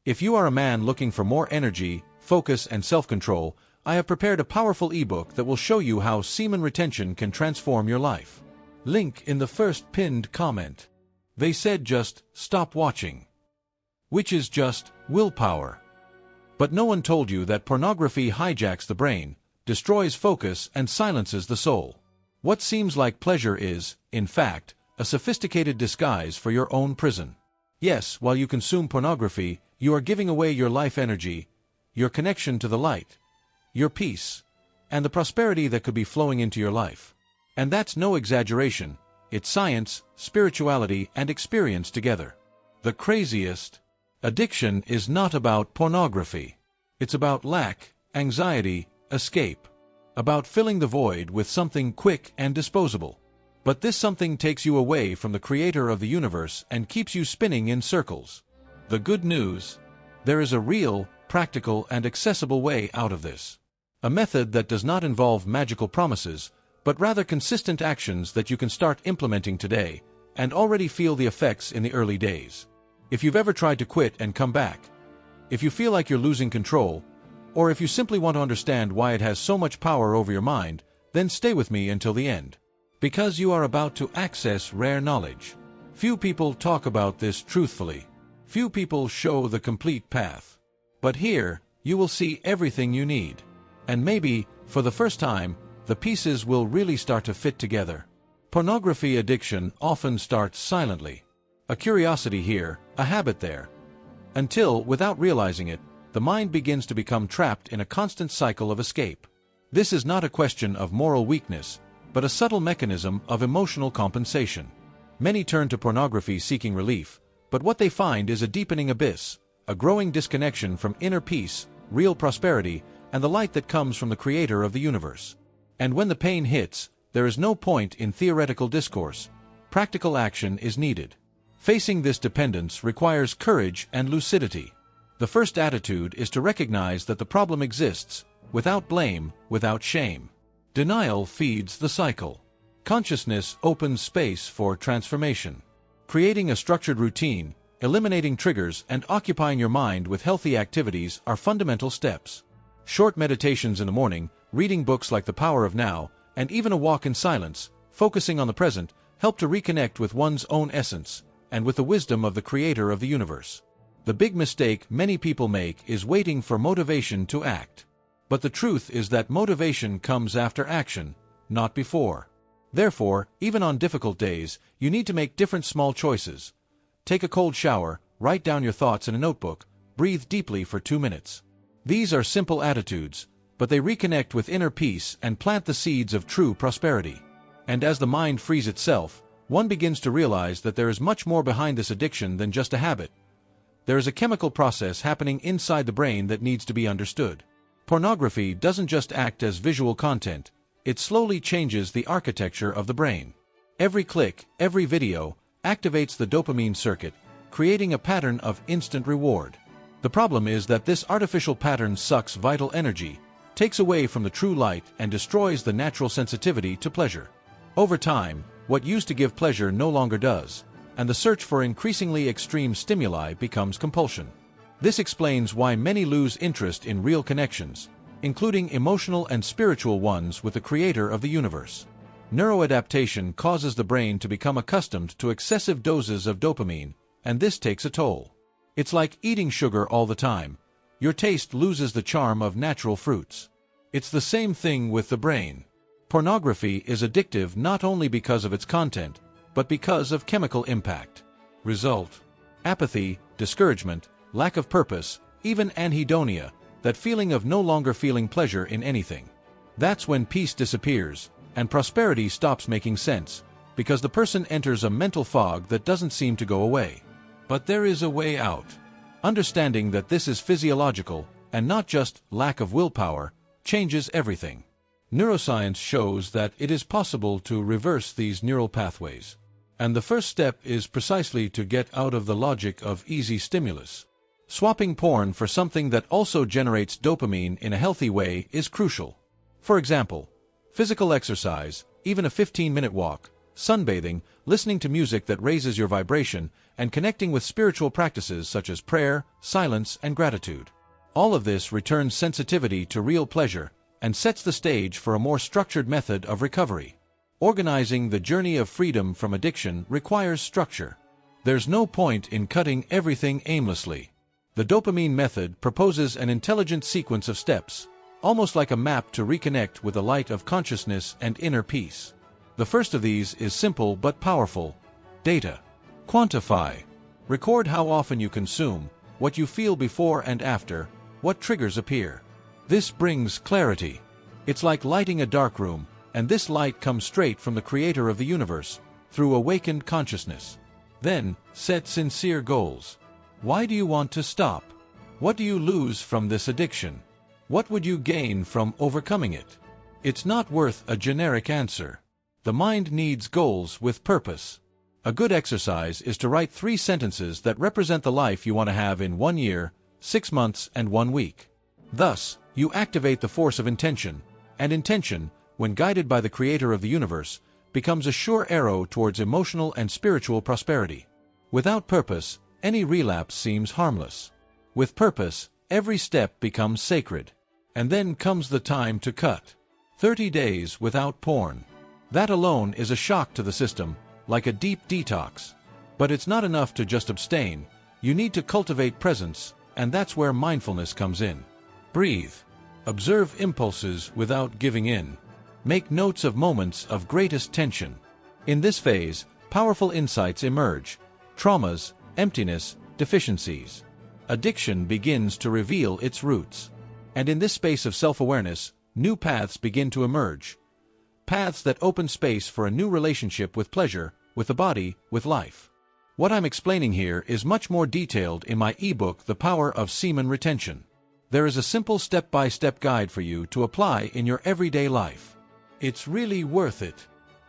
If you are a man looking for more energy, focus, and self-control, I have prepared a powerful ebook that will show you how semen retention can transform your life. Link in the first pinned comment. They said just stop watching, which is just willpower. But no one told you that pornography hijacks the brain, destroys focus, and silences the soul. What seems like pleasure is, in fact, a sophisticated disguise for your own prison. Yes, while you consume pornography, you are giving away your life energy, your connection to the light, your peace, and the prosperity that could be flowing into your life. And that's no exaggeration. It's science, spirituality, and experience together. The craziest addiction is not about pornography. It's about lack, anxiety, escape. About filling the void with something quick and disposable. But this something takes you away from the creator of the universe and keeps you spinning in circles. The good news: there is a real, practical, and accessible way out of this. A method that does not involve magical promises, but rather consistent actions that you can start implementing today, and already feel the effects in the early days. If you've ever tried to quit and come back, if you feel like you're losing control, or if you simply want to understand why it has so much power over your mind, then stay with me until the end. Because you are about to access rare knowledge. Few people talk about this truthfully. Few people show the complete path. But here, you will see everything you need. And maybe, for the first time, the pieces will really start to fit together. Pornography addiction often starts silently. A curiosity here, a habit there. Until, without realizing it, the mind begins to become trapped in a constant cycle of escape. This is not a question of moral weakness, but a subtle mechanism of emotional compensation. Many turn to pornography seeking relief, but what they find is a deepening abyss, a growing disconnection from inner peace, real prosperity, and the light that comes from the creator of the universe. And when the pain hits, there is no point in theoretical discourse. Practical action is needed. Facing this dependence requires courage and lucidity. The first attitude is to recognize that the problem exists, without blame, without shame. Denial feeds the cycle. Consciousness opens space for transformation. Creating a structured routine, eliminating triggers, and occupying your mind with healthy activities are fundamental steps. Short meditations in the morning, reading books like The Power of Now, and even a walk in silence, focusing on the present, help to reconnect with one's own essence, and with the wisdom of the creator of the universe. The big mistake many people make is waiting for motivation to act. But the truth is that motivation comes after action, not before. Therefore, even on difficult days, you need to make different small choices. Take a cold shower, write down your thoughts in a notebook, breathe deeply for 2 minutes. These are simple attitudes, but they reconnect with inner peace and plant the seeds of true prosperity. And as the mind frees itself, one begins to realize that there is much more behind this addiction than just a habit. There is a chemical process happening inside the brain that needs to be understood. Pornography doesn't just act as visual content, it slowly changes the architecture of the brain. Every click, every video, activates the dopamine circuit, creating a pattern of instant reward. The problem is that this artificial pattern sucks vital energy, takes away from the true light, and destroys the natural sensitivity to pleasure. Over time, what used to give pleasure no longer does, and the search for increasingly extreme stimuli becomes compulsion. This explains why many lose interest in real connections, including emotional and spiritual ones with the creator of the universe. Neuroadaptation causes the brain to become accustomed to excessive doses of dopamine, and this takes a toll. It's like eating sugar all the time. Your taste loses the charm of natural fruits. It's the same thing with the brain. Pornography is addictive not only because of its content, but because of chemical impact. Result: apathy, discouragement, lack of purpose, even anhedonia, that feeling of no longer feeling pleasure in anything. That's when peace disappears, and prosperity stops making sense, because the person enters a mental fog that doesn't seem to go away. But there is a way out. Understanding that this is physiological, and not just lack of willpower, changes everything. Neuroscience shows that it is possible to reverse these neural pathways. And the first step is precisely to get out of the logic of easy stimulus. Swapping porn for something that also generates dopamine in a healthy way is crucial. For example, physical exercise, even a 15-minute walk, sunbathing, listening to music that raises your vibration, and connecting with spiritual practices such as prayer, silence, and gratitude. All of this returns sensitivity to real pleasure and sets the stage for a more structured method of recovery. Organizing the journey of freedom from addiction requires structure. There's no point in cutting everything aimlessly. The dopamine method proposes an intelligent sequence of steps, almost like a map to reconnect with the light of consciousness and inner peace. The first of these is simple but powerful: data. Quantify. Record how often you consume, what you feel before and after, what triggers appear. This brings clarity. It's like lighting a dark room, and this light comes straight from the Creator of the universe, through awakened consciousness. Then, set sincere goals. Why do you want to stop? What do you lose from this addiction? What would you gain from overcoming it? It's not worth a generic answer. The mind needs goals with purpose. A good exercise is to write 3 sentences that represent the life you want to have in 1 year, 6 months, and 1 week. Thus, you activate the force of intention, and intention, when guided by the Creator of the universe, becomes a sure arrow towards emotional and spiritual prosperity. Without purpose, any relapse seems harmless. With purpose, every step becomes sacred. And then comes the time to cut. 30 days without porn. That alone is a shock to the system, like a deep detox. But it's not enough to just abstain. You need to cultivate presence, and that's where mindfulness comes in. Breathe. Observe impulses without giving in. Make notes of moments of greatest tension. In this phase, powerful insights emerge: traumas, emptiness, deficiencies. Addiction begins to reveal its roots. And in this space of self-awareness, new paths begin to emerge. Paths that open space for a new relationship with pleasure, with the body, with life. What I'm explaining here is much more detailed in my ebook, The Power of Semen Retention. There is a simple step-by-step guide for you to apply in your everyday life. It's really worth it.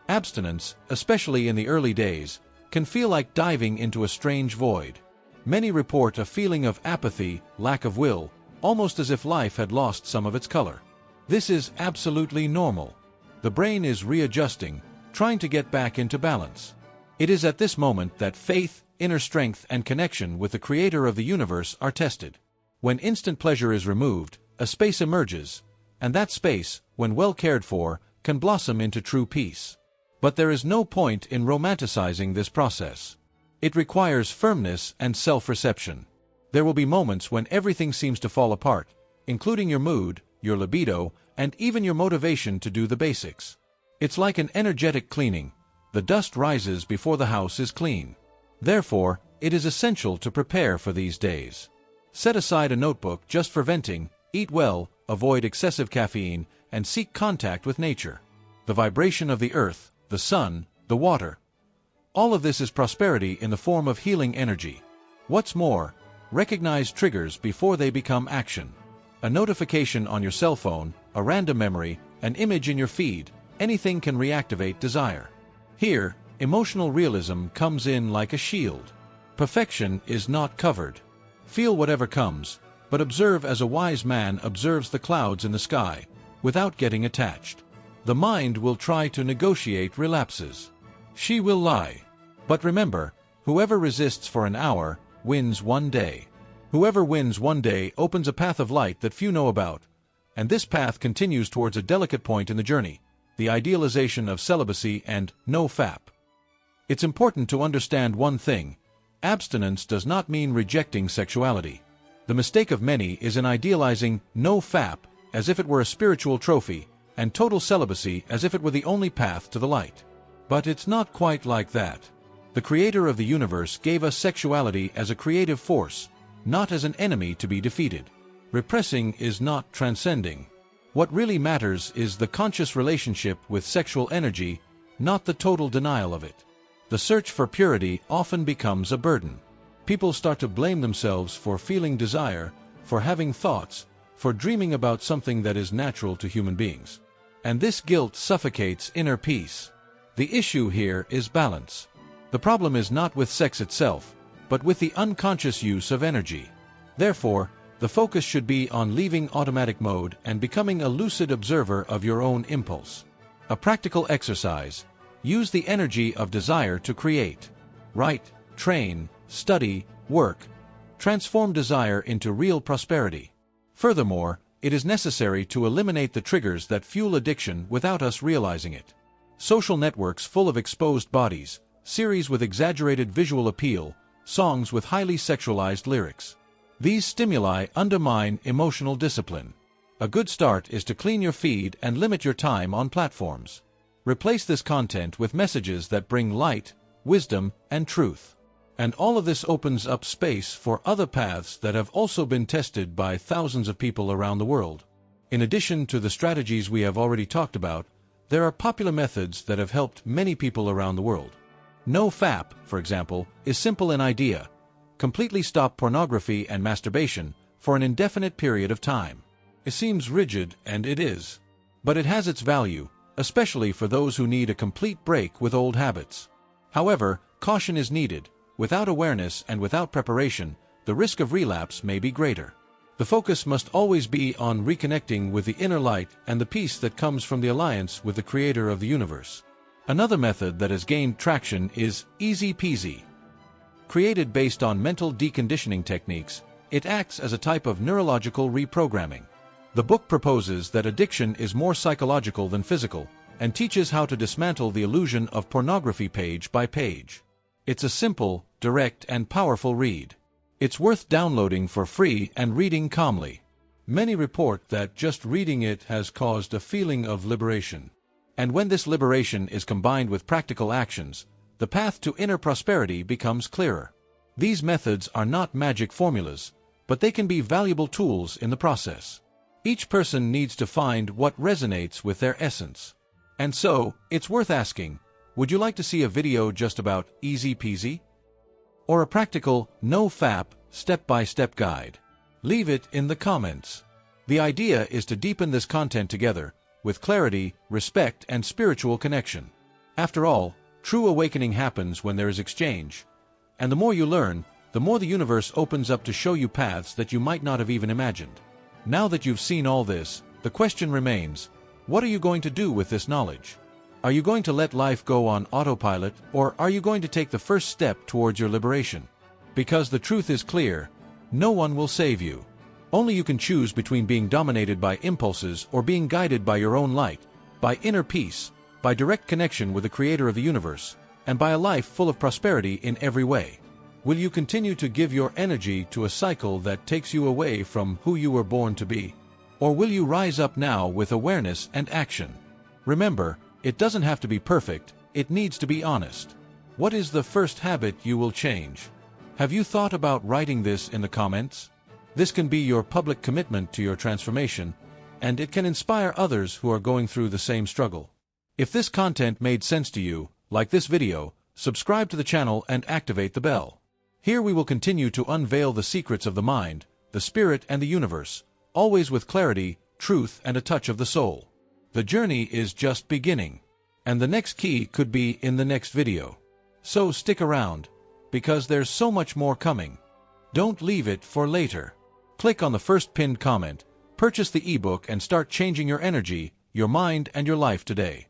Abstinence, especially in the early days, can feel like diving into a strange void. Many report a feeling of apathy, lack of will, almost as if life had lost some of its color. This is absolutely normal. The brain is readjusting, trying to get back into balance. It is at this moment that faith, inner strength, and connection with the Creator of the universe are tested. When instant pleasure is removed, a space emerges, and that space, when well cared for, can blossom into true peace. But there is no point in romanticizing this process. It requires firmness and self-reception. There will be moments when everything seems to fall apart, including your mood, your libido, and even your motivation to do the basics. It's like an energetic cleaning. The dust rises before the house is clean. Therefore, it is essential to prepare for these days. Set aside a notebook just for venting, eat well, avoid excessive caffeine, and seek contact with nature. The vibration of the earth, the sun, the water. All of this is prosperity in the form of healing energy. What's more, recognize triggers before they become action. A notification on your cell phone, a random memory, an image in your feed, anything can reactivate desire. Here, emotional realism comes in like a shield. Perfection is not covered. Feel whatever comes, but observe as a wise man observes the clouds in the sky, without getting attached. The mind will try to negotiate relapses. She will lie. But remember, whoever resists for an hour, wins 1 day. Whoever wins 1 day opens a path of light that few know about, and this path continues towards a delicate point in the journey, the idealization of celibacy and no fap. It's important to understand one thing: abstinence does not mean rejecting sexuality. The mistake of many is in idealizing no fap as if it were a spiritual trophy, and total celibacy as if it were the only path to the light. But it's not quite like that. The Creator of the universe gave us sexuality as a creative force, not as an enemy to be defeated. Repressing is not transcending. What really matters is the conscious relationship with sexual energy, not the total denial of it. The search for purity often becomes a burden. People start to blame themselves for feeling desire, for having thoughts, for dreaming about something that is natural to human beings. And this guilt suffocates inner peace. The issue here is balance. The problem is not with sex itself, but with the unconscious use of energy. Therefore, the focus should be on leaving automatic mode and becoming a lucid observer of your own impulse. A practical exercise: use the energy of desire to create. Write, train, study, work. Transform desire into real prosperity. Furthermore, it is necessary to eliminate the triggers that fuel addiction without us realizing it. Social networks full of exposed bodies, series with exaggerated visual appeal, songs with highly sexualized lyrics. These stimuli undermine emotional discipline. A good start is to clean your feed and limit your time on platforms. Replace this content with messages that bring light, wisdom, and truth. And all of this opens up space for other paths that have also been tested by thousands of people around the world. In addition to the strategies we have already talked about, there are popular methods that have helped many people around the world. No-FAP, for example, is simple in idea. Completely stop pornography and masturbation for an indefinite period of time. It seems rigid, and it is. But it has its value, especially for those who need a complete break with old habits. However, caution is needed. Without awareness and without preparation, the risk of relapse may be greater. The focus must always be on reconnecting with the inner light and the peace that comes from the alliance with the Creator of the universe. Another method that has gained traction is easy peasy. Created based on mental deconditioning techniques, it acts as a type of neurological reprogramming. The book proposes that addiction is more psychological than physical, and teaches how to dismantle the illusion of pornography page by page. It's a simple, direct, and powerful read. It's worth downloading for free and reading calmly. Many report that just reading it has caused a feeling of liberation. And when this liberation is combined with practical actions, the path to inner prosperity becomes clearer. These methods are not magic formulas, but they can be valuable tools in the process. Each person needs to find what resonates with their essence. And so, it's worth asking, would you like to see a video just about easy peasy? Or a practical, no-FAP, step-by-step guide? Leave it in the comments. The idea is to deepen this content together, with clarity, respect, and spiritual connection. After all, true awakening happens when there is exchange. And the more you learn, the more the universe opens up to show you paths that you might not have even imagined. Now that you've seen all this, the question remains, what are you going to do with this knowledge? Are you going to let life go on autopilot, or are you going to take the first step towards your liberation? Because the truth is clear, no one will save you. Only you can choose between being dominated by impulses or being guided by your own light, by inner peace, by direct connection with the Creator of the universe, and by a life full of prosperity in every way. Will you continue to give your energy to a cycle that takes you away from who you were born to be? Or will you rise up now with awareness and action? Remember, it doesn't have to be perfect, it needs to be honest. What is the first habit you will change? Have you thought about writing this in the comments? This can be your public commitment to your transformation, and it can inspire others who are going through the same struggle. If this content made sense to you, like this video, subscribe to the channel and activate the bell. Here we will continue to unveil the secrets of the mind, the spirit, and the universe, always with clarity, truth, and a touch of the soul. The journey is just beginning, and the next key could be in the next video. So stick around, because there's so much more coming. Don't leave it for later. Click on the first pinned comment, purchase the ebook, and start changing your energy, your mind, and your life today.